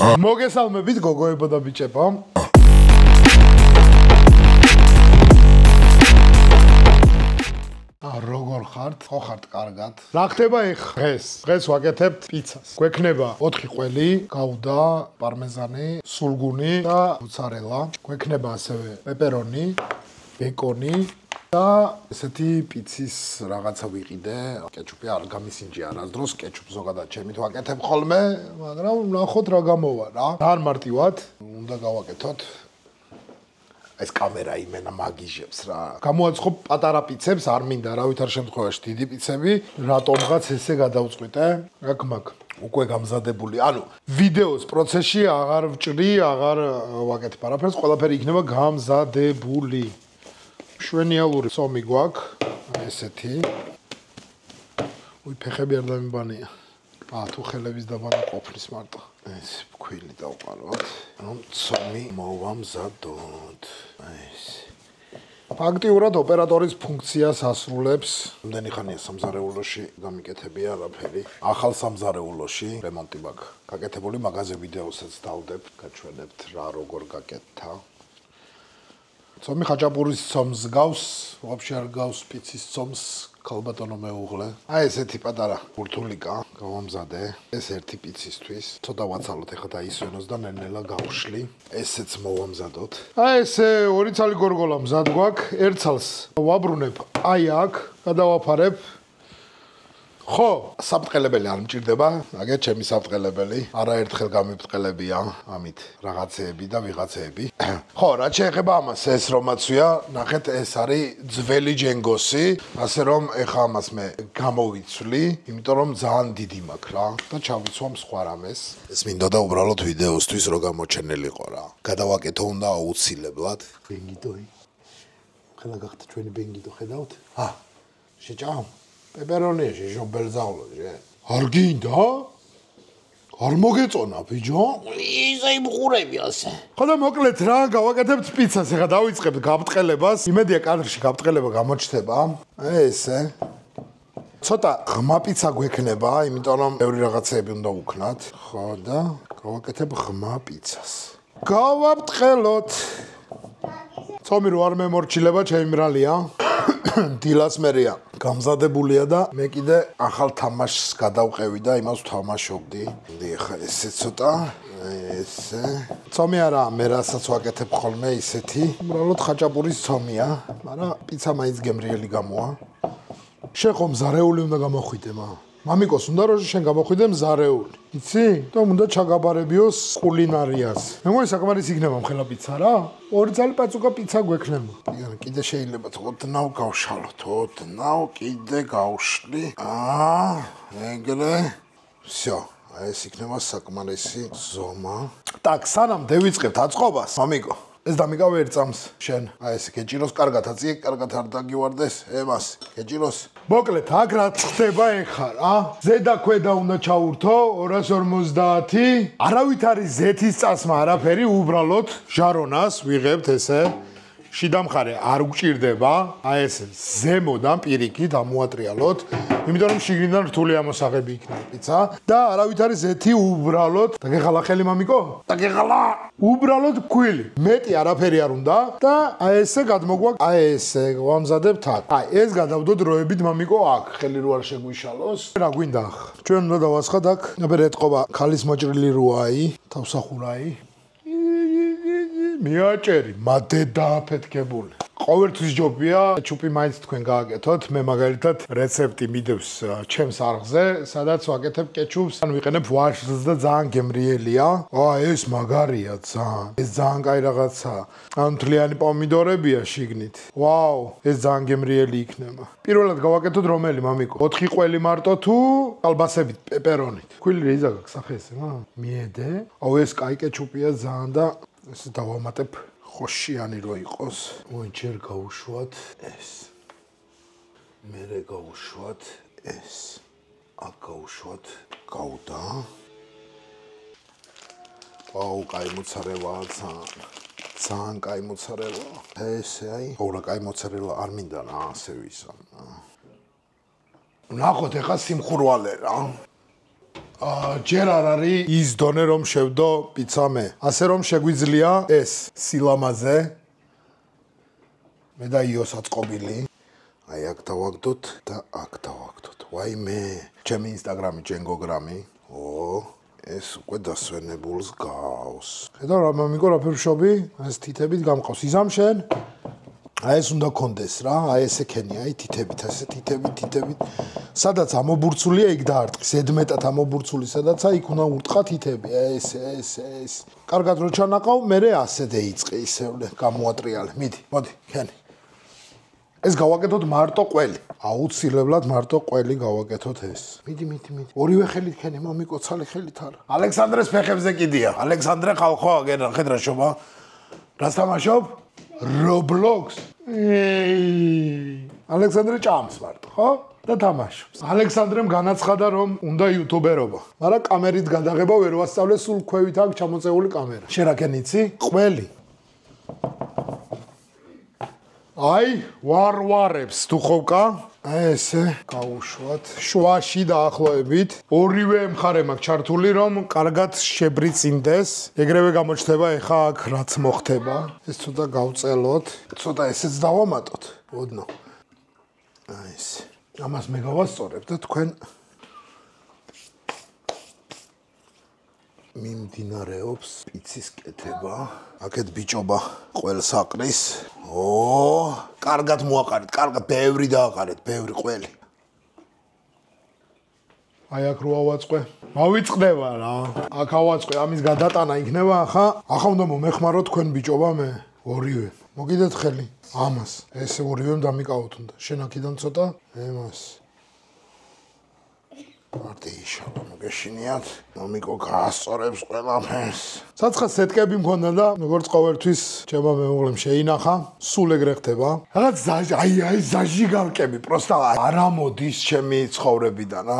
მოგესალმებით გოგოებო და ბიჭებო. როგორ ხართ? ხო ხართ კარგად. რა ხდება ეხლა? დღეს ვაკეთებთ პიცას. გვექნება 4 ყველი, გაუდა, პარმეზანი, სულგუნი და მოცარელა. გვექნება ასევე პეპერონი, ბეკონი და ესეთი პიცის რაღაცა ვიყიდე. კეჩუპი არ გამისინჯი არასდროს, კეჩუპ ზოგადად ჩემით ვაკეთებ ხოლმე, მაგრამ ნახოთ რა გამოვა რა. ძალიან მარტივად უნდა გავაკეთოთ. ეს კამერა იმენა მაგიჟებს რა. გამოაცხობ პატარა პიცებს, არ მინდა რავითარ შემთხვევაში დიდი პიცები, რატომღაც ესე გადავწყვიტე. აქ მაგ უკვე გამზადებული. ანუ ვიდეოს პროცესში აღარ ვჭრი, აღარ ვაკეთებ არაფერს, ყველაფერი იქნება გამზადებული. შვენიალური სომი გვაქვს, ესეთი. უი, ფეხები არ დამიბანია. თუ ხელების დაბანა ყოფნის მარტო. ეს ფქვილი დავყაროთ. რომ სომი მოვამზადოთ. ეს. ფაქტიურად ოპერატორის ფუნქციას ასრულებს. რამდენი ხანია სამზარეულოში გამიკეთებია არაფერი. ახალ სამზარეულოში რემონტი მაქვს. გაკეთებული მაღაზე ვიდეოსაც დავდებ, გაჩვენებთ რა როგორ გაკეთდა. სომი ხაჭაპურის ცომს გავს, ვაფშე არ გავს პიცის ცომს. ქალბატონო მეუღლე. ესეთი პატარა ბურთულიკა გავამზადე. ეს ერთი პიცისთვის. ცოტა ვაცალოთ ეხლა დაისვენოს და ნელ-ნელა გავშლი. ესეც მოვამზადოთ. ესე ორი ცალი გორგოლა მზად გვაქვს. ერთ ცალს ვაბრუნებ აი აქ, გადავაფარებ. ხო, საფრთხელებელი არ მჭირდება, აგერ ჩემი საფრთხელებელი. არაერთხელ გამიფრთხელებია ამით რაღაცეები და ვიღაცეები. ხო, რაც შეეხება ამას, ეს რომაცვია, ნახეთ, ეს არის ძველი ჯენგოსი, ასე რომ ეხა ამას მე გამოვიცვლი, იმიტომ რომ ძალიან დიდი მაქვს რა და ჩავიცვამ სხვა რამეს. ეს მინდოდა უბრალოდ ვიდეოსთვის რო გამოჩენილიყო რა. გადავაკეთო უნდა აუცილებლად. ბენგიდოი. ხელა გახდა ჩვენი ბენგიდო, ხედავთ? შეჭამ. პეპერონია შეშობელზავლო ჟე. არ გინდა? არ მოგეწონა ბიჭო? ისე იმყურები ასე. ხო და მოკლედ რა, გავაკეთებთ პიცას, ეხლა დავიწყებთ გაბტყელებას. იმედია კადრში გაბტყელება გამოჩნდება. ესე. ცოტა ღმა პიცა გვექნება, იმიტომ რომ ბევრი რაღაცეები უნდა ვუქნათ. ხო და გავაკეთებ ღმა პიცას. გავაბტყელოთ. ცომი რო არ მემორჩილება, ჩემი მრალია. დილას მერია გამზადებულია და მე კიდე ახალ თამაშს გადავყევი და იმას ვთამაშობდი. ეხლა ესე ცოტა ესე. ცომი არა, მე რასაც ვაკეთებ ხოლმე ისეთი. უბრალოდ ხაჭაპურის ცომია, მაგრამ პიცა მაინც გემრიელი გამოა. შენ ხომ მზარეული უნდა გამოხვიდე, მამიკოს უნდა რომ შენ გამოხვიდე მზარეული. იცი? და უნდა ჩაგაბარებიოს კულინარიას. მე მგონი საკმარის იქნება მხელა პიცა რა? ორი ძალი პაწუკა პიცა გვექნება. კიდე შეიძლება ოდნავ გავშალოთ, ოდნავ კიდე გავშლი. ეგრე. всё. ეს იქნება საკმარისი ზომა. так, სანამ დავიწყებთ აწყობას, მამიკო. ეს დამიკავე ერთ წამს შენ. ეს გეჭიროს კარგად, აწიე კარგად არ დაგივარდეს ემას. გეჭიროს. მოკლედ, აქ რა ხდება ეხლა რა? ზედა ქვედა უნდა ჩაურთო 250. არავით არის ზეთის წასმა არაფერი, უბრალოდ ჟარონას ვიღებთ ესე. შიდა მხარე არ გვჭირდება. ეს ზემოდან პირიქით ამოატრიალოთ. იმიტომ რომ შიგნიდან რთული ამოსაღები იქნება პიცა და არავით არის ზეთი უბრალოდ. დაგეხალა ხელი მამიკო? დაგეხალა. უბრალოდ ქვილი. მეტი არაფერი არ უნდა და ესე გადმოგვაქვს. ესე ვამზადებთ აქ. ეს გადავდოთ დროებით მამიკო აქ. ხელი რო არ შეგვიშალოს. რა გვინდა ახლა? ჩვენ უნდა დავასხათ აქ. აბა ეთყობა ქალის მოჭრილი როაი, თავსახურაი. მიაჭერი, მადე დააფეთქებული. ყოველთვის ჯობია ჩუპი მაინც თქვენ გააკეთოთ. მე მაგალითად რეცეპტი მიდევს ჩემს არხზე, სადაც ვაკეთებ კეჩუპს, ან ვიყენებ ვაშლს და ძალიან გემრიელია. ეს მაგარია ძალიან. ეს ძალიან კაი რაღაცაა. ან თლიანი პომიდორებია შიგნით. ვაუ, ეს ძალიან გემრიელი იქნება. პირველად გავაკეთოთ რომელი მამიკო? 4 ყველი მარტო თუ კალბასებით, პეპერონით. ქვილი რიზა გაქვს სახე ესე, მიედე. ეს კაი კეჩუპია ძალიან და ესე დავამატებ ხოშიანი რო იყოს. ჯერ გავუშვათ ეს. მერე გავუშვათ ეს. აქ გავუშვათ გაუდა. ვაუ, კაი მოცარელა ძალიან კაი მოცარელა. ესე აი, ოღონდ კაი მოცარელა არ მინდა რა ასე ვისამ. ნახოთ ეხა სიმხურვალე რა. ჯერ არ არის ის დონე რომ შევდო პიცა მე. ასე რომ შეგვიძლია ეს სილამაზე მე და იოს აწყობილი. აი აქ დავაგდოთ და აქ დავაგდოთ. ვაიმე, ჩემი ინსტაგრამი, ჯენგოგრამი. ეს უკვე დასვენებულს გავს. ხედავ რა მამიკო რა ფერშობი? ეს თითებით გამყავს. იზამ შენ? აი ეს უნდა კონდეს რა, აი ესე ქენი, აი თითებით, ასე თითებით. სადაც ამობურცულია იქ დაარტყი, ზედმეტად ამობურცული სადაცა იქ უნდა ურტყა თითები. ეს. კარგად რო ჩანაყავ, მე ასე დაიწყე ისევლე, გამოატრიალე. მოდი, ქენი. ეს გავაკეთოთ მარტო ყველი. აუცილებლად მარტო ყველი გავაკეთოთ ეს. მიდი. ორივე ხელით ქენი, მამიკო, ცალი ხელით არა. ალექსანდრეს ფეხებზე კიდია. ალექსანდრე ხალხო, ხედრა შობა. რას თამაშობ? Roblox. ალექსანდრე ჭამს მარტო, ხო? და თამაშობს. ალექსანდრემ განაცხადა რომ უნდა იუთუბერობა. მაგრამ კამერით გადაღება ვერ ვასწავლე, სულ ქვევით აქვს ჩამოწეული კამერა. შენ რა ქენიცი? ყველი. აი, ვარვარებს თუ ხოვკა? აი ესე გავუშვათ. შვაში დაახლოებით. ორივე მხარე მაქვს ჩართული რომ კარგად შებრიწინდეს. ეგრევე გამოჩნდება ეხა აქ რაც მოხდება. ეს ცოტა გავწელოთ. ცოტა ესეც დავამატოთ. ოდნო. აი ესე. ამას მე გავასწორებ და თქვენ მიმდინარეობს პიცის კეთება. აქეთ ბიჭობა ყველს აყრის. კარგად მოაყარეთ, კარგად ბევრი დააყარეთ, ბევრი ყველი. აი აქ რო ავაწყე. მოვიწყდება რა. აქ ავაწყე, ამის გადატანა იქნება ახლა. ახლა უნდა მომეხმარო თქვენ ბიჭობა მე. ორივე. მოგიდეთ ხელი. ამას. ესე ორივემ დამიკავოთ უნდა. შენ აქედან ცოტა ემას. მარტიშა მოგეშინიათ. მამიკო გაასწორებს ყველაფერს. საცხა სეტკები მქონდა და როგორც ყოველთვის ჩემო მეუღლემ შეინახა, სულ ეგრე ხდება. რაღაც აი ზაჟიგალკები, პროსტა არ ამოდის ჩემი ცხოვრებიდან, რა.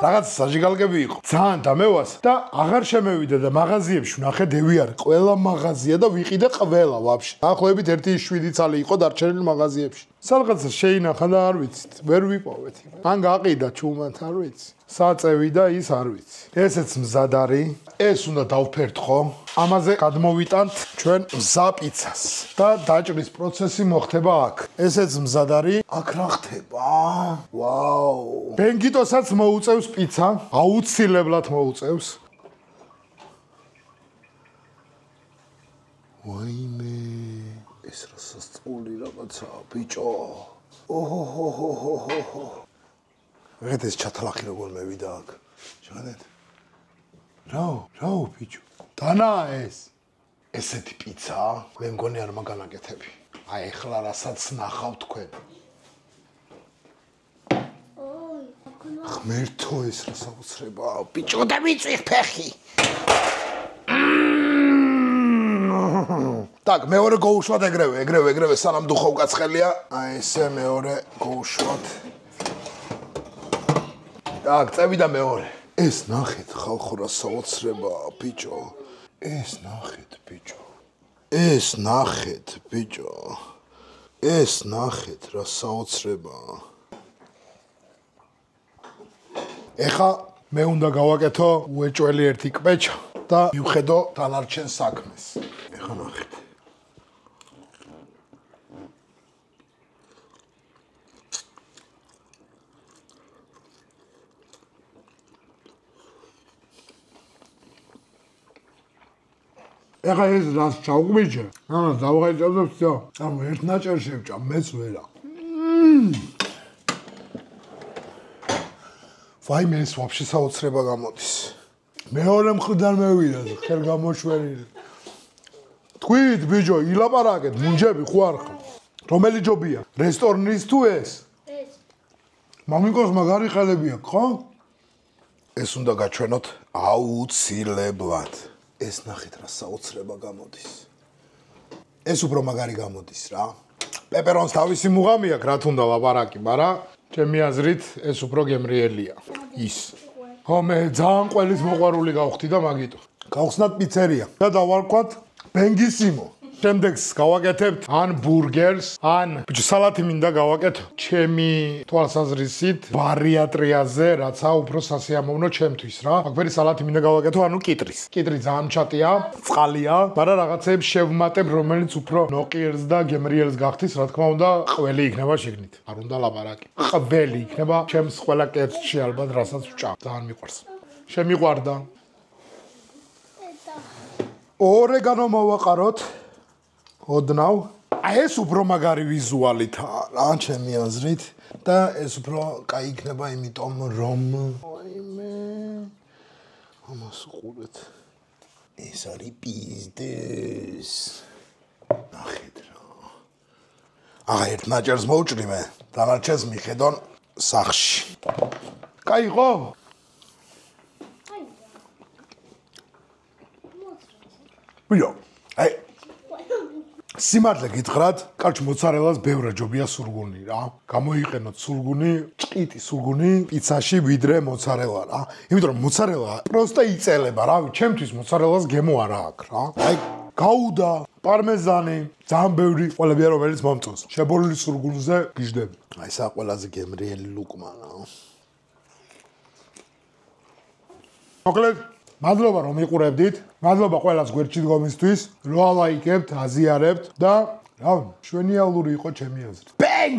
რაღაც ზაჟიგალკები იყო. ძალიან დამევას და აღარ შემევიდა და მაღაზიებში ვნახე დევიარე. ყველა მაღაზია და ვიყიდე ყველა ვაფშე. დაახლოებით 1.7 წელი იყო დარჩენილი მაღაზიებში. სადღაცა შეინახა და არ ვიცით, ვერ ვიპოვეთ. მან გაყიდა ჩუმად, არ ვიცი. საწევი და ის არ ვიცი. ესეც მზად არის. ეს უნდა დავფერთხო. ამაზე გადმოვიტანთ ჩვენ მზა პიცას და დაჭრის პროცესი მოხდება აქ. ესეც მზად არის. აქ რა ხდება? ვაუ. ბენგიტოსაც მოუწევს პიცა, აუცილებლად მოუწევს. ვაიმე. ეს რა სასწაული რაღაცა, ბიჭო. ვეთ ეს ჩათლახი როგორ მევიდა აქ. შეგადეთ. რაო, ბიჭო. დანა ეს. ესეთი პიცა, მე მგონი არ მაგანაკეთები. აი ეხლა რასაც ნახავ თქვენ. ღმერთო ეს რა საოცრება. ბიჭო და მიწვიხ ფეხი. Так, მეორე გოუშვათ ეგრევე სანამ დუხავ კაცხელია. აი ესე მეორე გოუშვათ. Так, წევი და მეორე. ეს ნახეთ ხალხო რა საოცრება, ბიჭო. ეს ნახეთ, ბიჭო. ეს ნახეთ რა საოცრება. ეხა მე უნდა გავაკეთო უეჭველი ერთი კვეჩა და მივხედო დანარჩენ საქმეს. ეხა ნახეთ. ეხა ეს რას ჩავგვიჯე? ამას დავღეჭებ და всё. ამ ერთ ნაჭერ შევჭამ, მეც ვერა. ვაიმე ეს ვაფშე საოცრება გამოდის. მეორე მხრიდან მევიდა, ხელგამოშვერილი. თქვით, ბიჭო, ილაპარაკეთ, მუნჯები ხო არ ხარ? რომელი ჯობია? რესტორნის თუ ეს? ეს. მამიკოს მაგარი ხელები აქვს, ხო? ეს უნდა გაჩვენოთ აუცილებლად. ეს ნახეთ რა საოცრება გამოდის. ეს უფრო მაგარი გამოდის რა. პეპერონს თავისი მუღამი აქვს, რა თუნდა ლაპარაკი, მაგრამ ჩემი აზრით ეს უფრო გემრიელია. ის. ხო მე ძალიან ყველის მოყვარული გავხდი და მაგიტო. გავხსნათ პიცერია და დავარქვათ ბენგისიმო. შემდეგს გავაკეთებთ ან ბურგერს, ან ბიჭო სალათი მინდა გავაკეთო. ჩემი თვალსაზრისით ვარიატრიაზე, რაცა უფრო სასიამოვნო ჩემთვის რა. მაგ სალათი მინდა გავაკეთო, ანუ კიტრის. კიტრი ძალიან ჩატია, წყალია, მაგრამ რაღაცეებს შევმატებ, რომელიც უფრო ნოყიერს და გემრიელს გახდის, რა თქმა უნდა, ყველი იქნება შიგნით. არ უნდა ლაპარაკი. ყველი იქნება ჩემს ყველა კერძში ალბათ, რასაც ვჭამ. ძალიან მიყვარს. შემიყვარდა. ორეგანო მოვაყაროთ. ოდნავ. აი ეს უფრო მაგარი ვიზუალითაა, რა ჩემი აზრით და ეს უფრო კაი იქნება, იმიტომ რომ ამას უყურეთ. ეს არის პიზდეს. ნახეთ რა. ერთ ნაჭერს მოვჭრი მე, დანარჩენს მიხედონ სახში. კაი იყო? ვიო, აი სიმართლე გითხრათ, კარჩ მოცარელას ბევრად ჯობია სულგუნი რა. გამოიყენოთ სულგუნი, ჭყიტი სულგუნი პიცაში ვიდრე მოცარელა რა. იმიტომ რომ მოცარელა პროსტა იწელება რა. ჩემთვის მოცარელას გემო არა აქვს რა. აი გაუდა, პარმეზანი, ძალიან ბევრი ყველებია რომელიც მომწონს. შებოლილი სულგუნზე გიждები. აი სა ყველაზე გემრიელი ლუკმა რა. მოკლედ მადლობა რომ იყურებდით. მადლობა ყველას გვერდში დგომისთვის. რო ალაიკებთ, აზიარებთ და რა, შვენიალური იყო ჩემი აზრით. Bang!